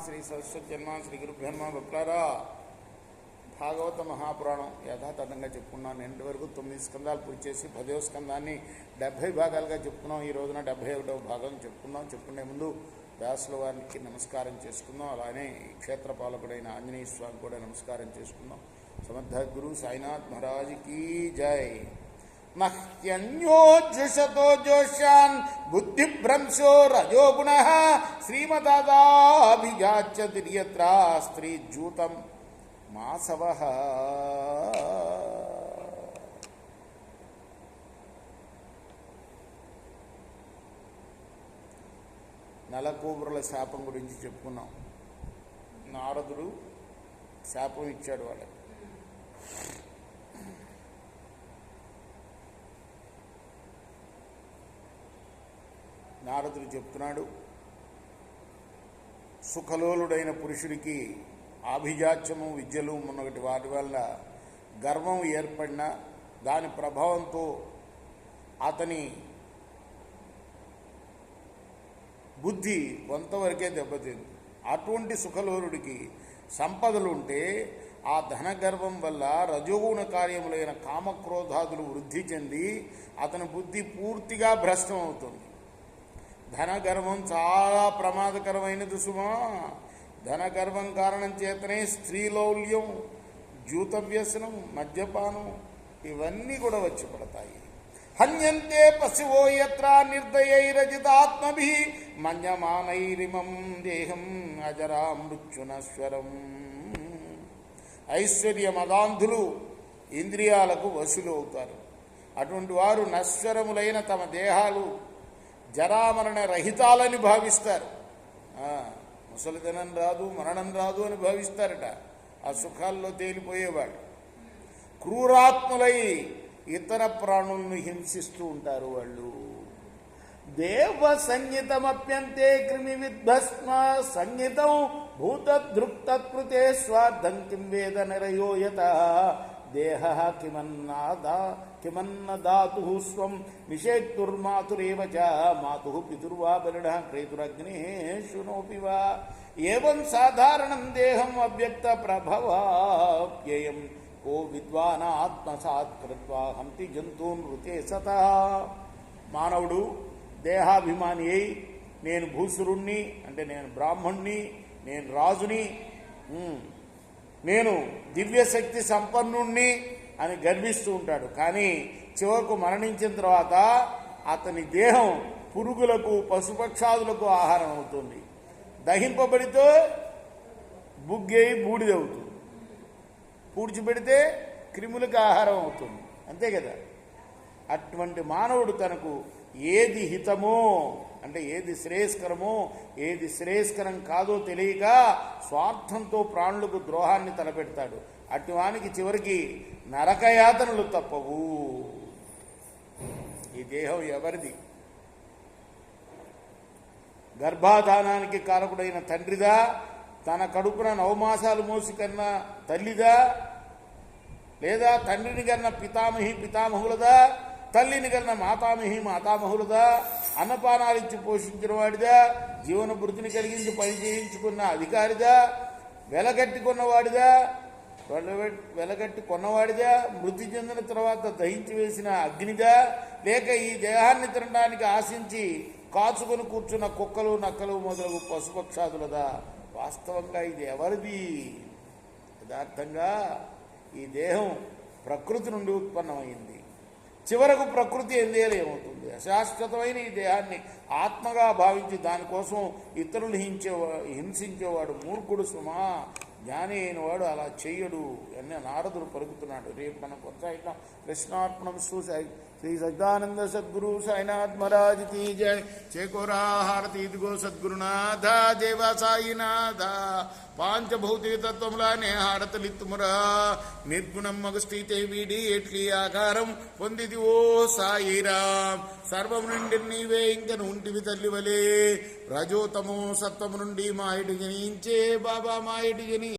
శ్రీ సరస్వతి జన్మ శ్రీ గురుబ్రహ్మ భక్తులారా, భాగవత మహాపురాణం యథాతథంగా చెప్పుకున్నాను. నిన్నటి వరకు 9 స్కందాలు పూర్తి చేసి 10వ స్కందాన్ని 70 భాగాలుగా చెప్పుకున్నాం. ఈ రోజున 71వ భాగం చెప్పుకున్నాం. చెప్పుకునే ముందు వ్యాసుల వారికి నమస్కారం చేసుకుందాం. అలానే ఈ క్షేత్ర పాలకుడైన ఆంజనేయ స్వామి కూడా నమస్కారం చేసుకుందాం. సమర్థ గురు సాయినాథ్ మహారాజ్ కీ జై. మహ్యన్యోజుషతో జోష్యాన్ బుద్ధిభ్రంశో రజోగుణ శ్రీమదాభిజాచ్య తిర్యత్ర స్త్రీ జూతం మాసవ. నలకోబురుల శాపం గురించి చెప్పుకున్నాం. నారదుడు శాపం ఇచ్చాడు వాళ్ళకి. నారదుడు చెప్తున్నాడు, సుఖలోలుడైన పురుషుడికి ఆభిజాత్యము విద్యలు మున్నగటి వాటి వల్ల గర్వం ఏర్పడిన దాని ప్రభావంతో అతని బుద్ధి కొంతవరకే దెబ్బతింది. అటువంటి సుఖలోలుడికి సంపదలుంటే ఆ ధనగర్వం వల్ల రజోగుణ కార్యములైన కామక్రోధాదులు వృద్ధి చెంది అతని బుద్ధి పూర్తిగా భ్రష్టం అవుతుంది. ధనగర్వం చాలా ప్రమాదకరమైనది సుమా. ధనగర్వం కారణం చేతనే స్త్రీలౌల్యం, జూతవ్యసనం, మద్యపానం ఇవన్నీ కూడా వచ్చి పడతాయి. హన్యంతే పశువో యత్ర నిర్దయైరజితాత్మభి మన్యమానైరిమం దేహం అజరా మృత్యునశ్వరం. ఐశ్వర్యమదాంధులు ఇంద్రియాలకు వశులు అవుతారు. అటువంటి వారు నశ్వరములైన తమ దేహాలు జరామరణ రహితాలని భావిస్తారు. ముసలితనం రాదు, మరణం రాదు అని భావిస్తారట. ఆ సుఖాల్లో తేలిపోయేవాళ్ళు క్రూరాత్ములై ఇతర ప్రాణులను హింసిస్తూ ఉంటారు. వాళ్ళు దేవ సంహితమప్యంతే క్రిమి విద్భస్మ సంహితం భూతదృక్తత్కృతే స్వార్థం కిం వేద నరయోయత దేహ కిమన్నదాతు స్వం నిషేక్తుర్మాతురేవ చ మాతు పితుర్వా బలిడ క్రేతురగ్నే శృణోపి వా ఏవం సాధారణం దేహం అవ్యక్త ప్రభవాప్యయం కో విద్వాన ఆత్మసాత్ కృత్వా హంతి జంతూన్ రుతే సత. మానవుడు దేహాభిమాని అయి నేను భూసురుణ్ణి, అంటే నేను బ్రాహ్మణ్ణి, నేను రాజుని, నేను దివ్యశక్తి సంపన్నుణ్ణి అని గర్విస్తూ ఉంటాడు. కానీ చివరకు మరణించిన తర్వాత అతని దేహం పురుగులకు, పశుపక్షాదులకు ఆహారం అవుతుంది. దహింపబడితే బుగ్గేయి బూడిదవుతుంది, పూడ్చిపెడితే క్రిములకు ఆహారం అవుతుంది. అంతే కదా. అటువంటి మానవుడు తనకు ఏది హితమో, అంటే ఏది శ్రేయస్కరమో ఏది శ్రేయస్కరం కాదో తెలియక స్వార్థంతో ప్రాణులకు ద్రోహాన్ని తలపెడతాడు. అటువానికి చివరికి నరకయాతనలు తప్పవు. ఈ దేహం ఎవరిది? గర్భాధానానికి కారకుడైన తండ్రిదా? తన కడుపున 9 మాసాలు మోసి కన్న తల్లిదా? లేదా తండ్రిని కన్న పితామహి పితామహులదా? తల్లిని కన్నా మాతామహి మాతామహులదా? అన్నపానాలు ఇచ్చి పోషించిన వాడిదా? జీవన వృత్తిని కలిగించి పని చేయించుకున్న అధికారిదా? వెలగట్టి కొన్నవాడిదా? మృతి చెందిన తర్వాత దహించి వేసిన అగ్నిదా? లేక ఈ దేహాన్ని తినడానికి ఆశించి కాచుకొని కూర్చున్న కుక్కలు, నక్కలు మొదలగు పశుపక్షాదులదా? వాస్తవంగా ఇది ఎవరిది? యథార్థంగా ఈ దేహం ప్రకృతి నుండి ఉత్పన్నమైంది. చివరకు ప్రకృతి ఏమవుతుంది? అశాశ్వతమైన ఈ దేహాన్ని ఆత్మగా భావించి దానికోసం ఇతరులు హింసించేవాడు మూర్ఖుడు సుమా. జ్ఞాని అయిన వాడు అలా చెయ్యడు అని నారదుడు పలుకుతున్నాడు. రేపు మనం కొనసాగిద్దాం. కృష్ణార్పణం శ్రీ సచ్చిదానంద సద్గురు సాయినాథ్ మహారాజ్ కీ జై. చేకోరా హారతి ఇదిగో సద్గురునాథ దేవ సాయినాథ. పాంచభౌతిక తత్వములానే హారతలిత్తుమురా. నిర్గుణం మగస్థితే వీడి ఎట్లి ఆకారం పొందిది ఓ సాయిరాం. సర్వము నుండి నీవే ఇంకను ఉంటివి తల్లివలే. రజోతమో సత్వము నుండి మాయిడి జనించే బాబా మాయిడి జని